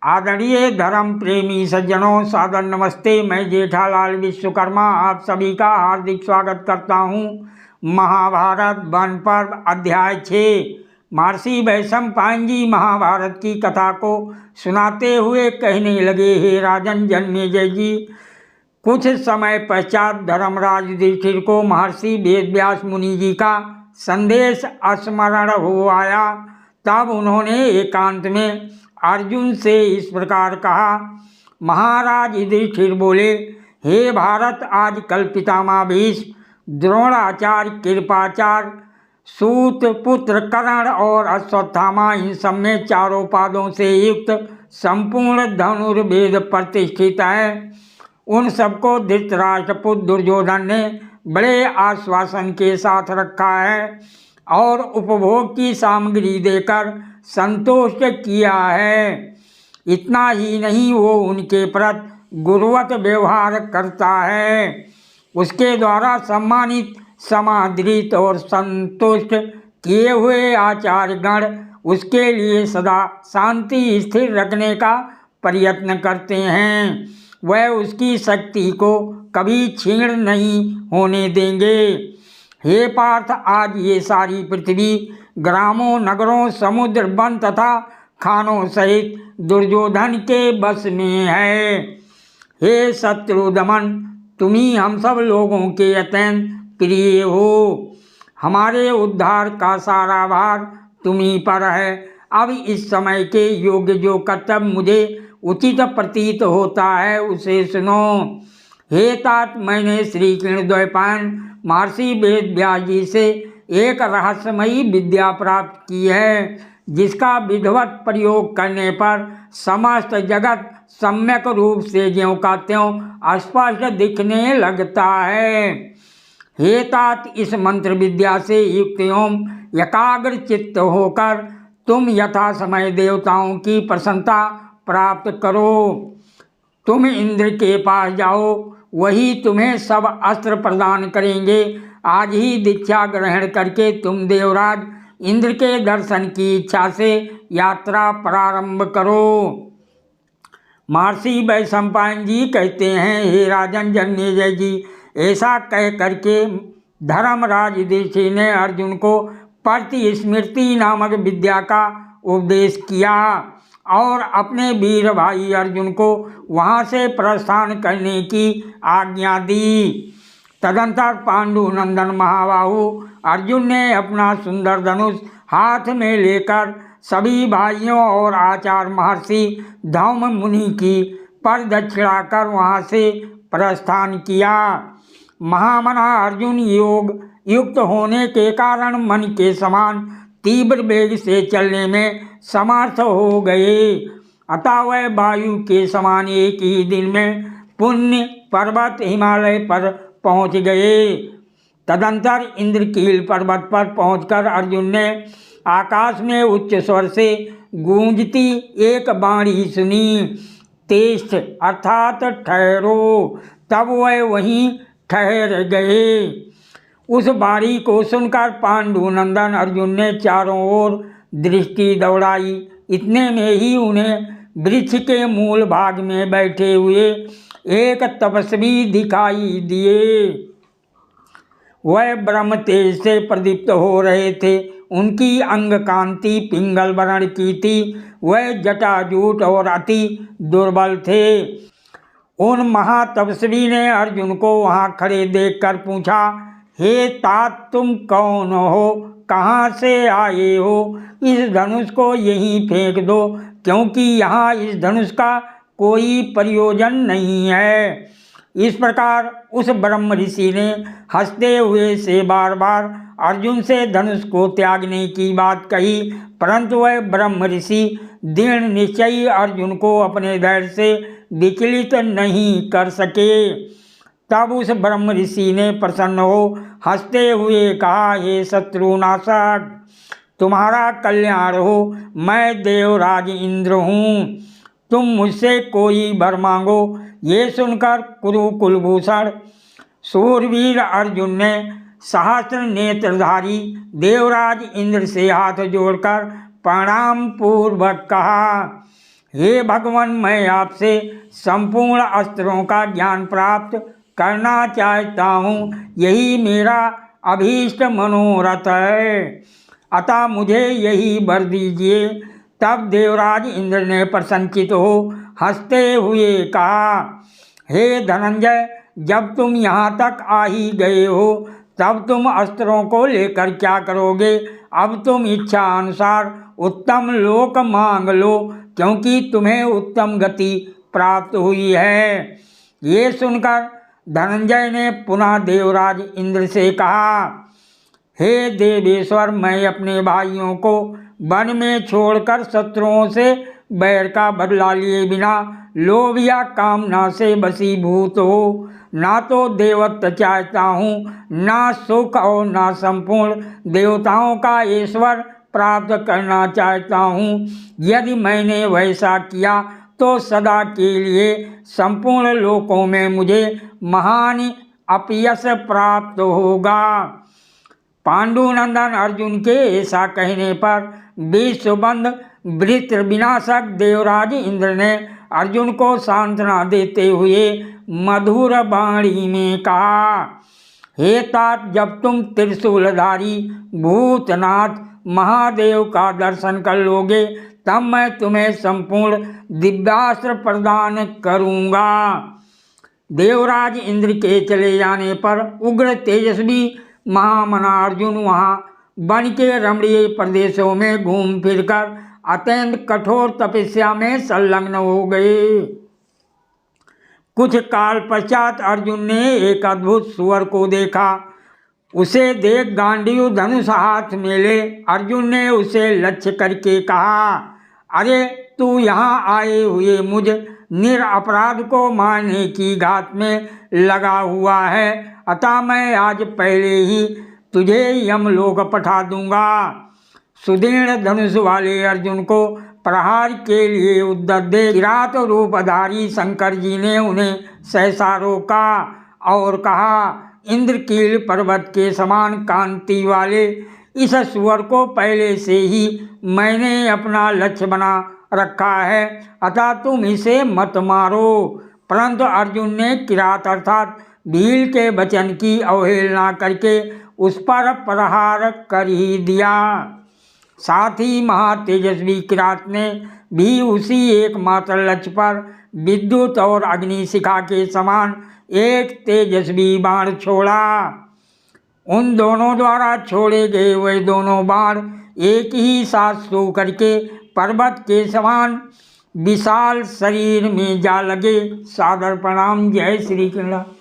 आदरणीय धर्म प्रेमी सज्जनों, सादर नमस्ते। मैं जेठालाल विश्वकर्मा आप सभी का हार्दिक स्वागत करता हूँ। महाभारत वन पर्व अध्याय 6। महर्षि वैशंपायन जी महाभारत की कथा को सुनाते हुए कहने लगे, हे राजन जन्मेजय जी, कुछ समय पश्चात धर्मराज युधिष्ठिर को महर्षि वेदव्यास मुनि जी का संदेश स्मरण हो आया। तब उन्होंने एकांत में अर्जुन से इस प्रकार कहा। महाराज युधिष्ठिर बोले, हे भारत, आजकल पितामह भीष्म, द्रोणाचार्य, कृपाचार्य, सूत पुत्र कर्ण और अश्वत्थामा, इन सब में चारों पादों से युक्त संपूर्ण धनुर्वेद प्रतिष्ठित है। उन सबको धृतराष्ट्रपुत्र दुर्योधन ने बड़े आश्वासन के साथ रखा है और उपभोग की सामग्री देकर संतुष्ट किया है। इतना ही नहीं, वो उनके प्रति गुरुवत व्यवहार करता है। उसके द्वारा सम्मानित, समादृत और संतुष्ट किए हुए आचार्यगण उसके लिए सदा शांति स्थिर रखने का प्रयत्न करते हैं। वह उसकी शक्ति को कभी क्षीण नहीं होने देंगे। हे पार्थ, आज ये सारी पृथ्वी ग्रामों, नगरों, समुद्र, वन तथा खानों सहित दुर्योधन के बस में है। हे शत्रुदमन, तुम ही हम सब लोगों के अत्यंत प्रिय हो। हमारे उद्धार का सारा भार तुम ही पर है। अब इस समय के योग्य जो कर्तव्य मुझे उचित प्रतीत होता है, उसे सुनो। हे तात, मैंने श्री कृष्णद्वैपायन महर्षि वेदव्यास जी से एक रहस्यमयी विद्या प्राप्त की है, जिसका विधिवत प्रयोग करने पर समस्त जगत सम्यक रूप से ज्यों का त्यों स्पष्ट दिखने लगता है। हे तात, इस मंत्र विद्या से युक्त एवं एकाग्र चित्त होकर तुम यथा समय देवताओं की प्रसन्नता प्राप्त करो। तुम इंद्र के पास जाओ, वही तुम्हें सब अस्त्र प्रदान करेंगे। आज ही दीक्षा ग्रहण करके तुम देवराज इंद्र के दर्शन की इच्छा से यात्रा प्रारंभ करो। महर्षि वैशंपायन जी कहते हैं, हे राजन जन्मेजय जी, ऐसा कह करके धर्मराज युधिष्ठिर ने अर्जुन को प्रतिस्मृति नामक विद्या का उपदेश किया और अपने वीर भाई अर्जुन को वहाँ से प्रस्थान करने की आज्ञा दी। तदंतर पांडु नंदन महाबाहु अर्जुन ने अपना सुंदर धनुष हाथ में लेकर सभी भाइयों और आचार्य महर्षि धौम मुनि की प्रदक्षिणा कर वहाँ से प्रस्थान किया। महामना अर्जुन योग युक्त होने के कारण मन के समान तीव्र वेग से चलने में समर्थ हो गए। अतः वह वायु के समान एक ही दिन में पुण्य पर्वत हिमालय पर पहुँच गए। तदंतर इंद्रकील पर्वत पर पहुंचकर अर्जुन ने आकाश में उच्च स्वर से गूंजती एक वाणी सुनी, तिष्ठ अर्थात ठहरो। तब वह वहीं ठहर गए। उस वाणी को सुनकर पांडु नंदन अर्जुन ने चारों ओर दृष्टि दौड़ाई। इतने में ही उन्हें वृक्ष के मूल भाग में बैठे हुए एक तपस्वी दिखाई दिए। वह ब्रह्म तेज से प्रदीप्त हो रहे थे। उनकी अंग कांति पिंगल वर्ण की थी। वह जटाजूट और अति दुर्बल थे। उन महातपस्वी ने अर्जुन को वहाँ खड़े देखकर पूछा, हे तात, तुम कौन हो, कहाँ से आए हो? इस धनुष को यहीं फेंक दो, क्योंकि यहाँ इस धनुष का कोई प्रयोजन नहीं है। इस प्रकार उस ब्रह्म ऋषि ने हंसते हुए से बार बार अर्जुन से धनुष को त्यागने की बात कही, परंतु वह ब्रह्म ऋषि दृढ़ निश्चयी अर्जुन को अपने धैर्य से विचलित नहीं कर सके। तब उस ब्रह्म ऋषि ने प्रसन्न हो हंसते हुए कहा, हे शत्रुनाशक, तुम्हारा कल्याण हो। मैं देवराज इंद्र हूँ, तुम मुझसे कोई वर मांगो। ये सुनकर कुरुकुलभूषण शूरवीर अर्जुन ने सहस्त्र नेत्रधारी देवराज इंद्र से हाथ जोड़कर प्रणाम पूर्वक कहा, हे भगवान, मैं आपसे संपूर्ण अस्त्रों का ज्ञान प्राप्त करना चाहता हूँ, यही मेरा अभीष्ट मनोरथ है, अतः मुझे यही वर दीजिए। तब देवराज इंद्र ने प्रसन्नचित हो हंसते हुए कहा, हे धनंजय, जब तुम यहाँ तक आ ही गए हो तब तुम अस्त्रों को लेकर क्या करोगे? अब तुम इच्छा अनुसार उत्तम लोक मांग लो, क्योंकि तुम्हें उत्तम गति प्राप्त हुई है। ये सुनकर धनंजय ने पुनः देवराज इंद्र से कहा, हे देवेश्वर, मैं अपने भाइयों को वन में छोड़कर शत्रुओं से बैर का बदला लिए बिना लोभ या कामना से वशीभूत हो ना तो देवत्व चाहता हूँ, ना सुख और ना संपूर्ण देवताओं का ईश्वर प्राप्त करना चाहता हूँ। यदि मैंने वैसा किया तो सदा के लिए संपूर्ण लोकों में मुझे महान अपयश प्राप्त होगा। पांडुनंदन अर्जुन के ऐसा कहने पर विश्वबंध वृत्र विनाशक देवराज इंद्र ने अर्जुन को सांत्वना देते हुए मधुर वाणी में कहा, हे तात, जब तुम त्रिशूलधारी भूतनाथ महादेव का दर्शन कर लोगे तब मैं तुम्हें संपूर्ण दिव्यास्त्र प्रदान करूँगा। देवराज इंद्र के चले जाने पर उग्र तेजस्वी महामना अर्जुन वहाँ वन के रमणीय प्रदेशों में घूम फिरकर अत्यंत कठोर तपस्या में संलग्न हो गए। कुछ काल पश्चात अर्जुन ने एक अद्भुत सुअर को देखा। उसे देख गांडीव धनुष हाथ में ले अर्जुन ने उसे लक्ष्य करके कहा, अरे तू यहाँ आए हुए मुझ निरपराध को मारने की घात में लगा हुआ है, अतः मैं आज पहले ही तुझे यमलोक पठा दूंगा। सुदृढ़ धनुष वाले अर्जुन को प्रहार के लिए उद्यत देख किरात रूपधारी शंकर जी ने उन्हें सहसा रोका और कहा, इंद्रकील पर्वत के समान कांति वाले इस सुअर को पहले से ही मैंने अपना लक्ष्य बना रखा है, अतः तुम इसे मत मारो। परंतु अर्जुन ने किरात अर्थात भील के वचन की अवहेलना करके उस पर प्रहार कर ही दिया। साथ ही महातेजस्वी किरात ने भी उसी एकमात्र लक्ष्य पर विद्युत और अग्नि शिखा के समान एक तेजस्वी बाण छोड़ा। उन दोनों द्वारा छोड़े गए वे दोनों बाण एक ही साथ सो करके पर्वत के समान विशाल शरीर में जा लगे। सादर प्रणाम। जय श्री कृष्ण।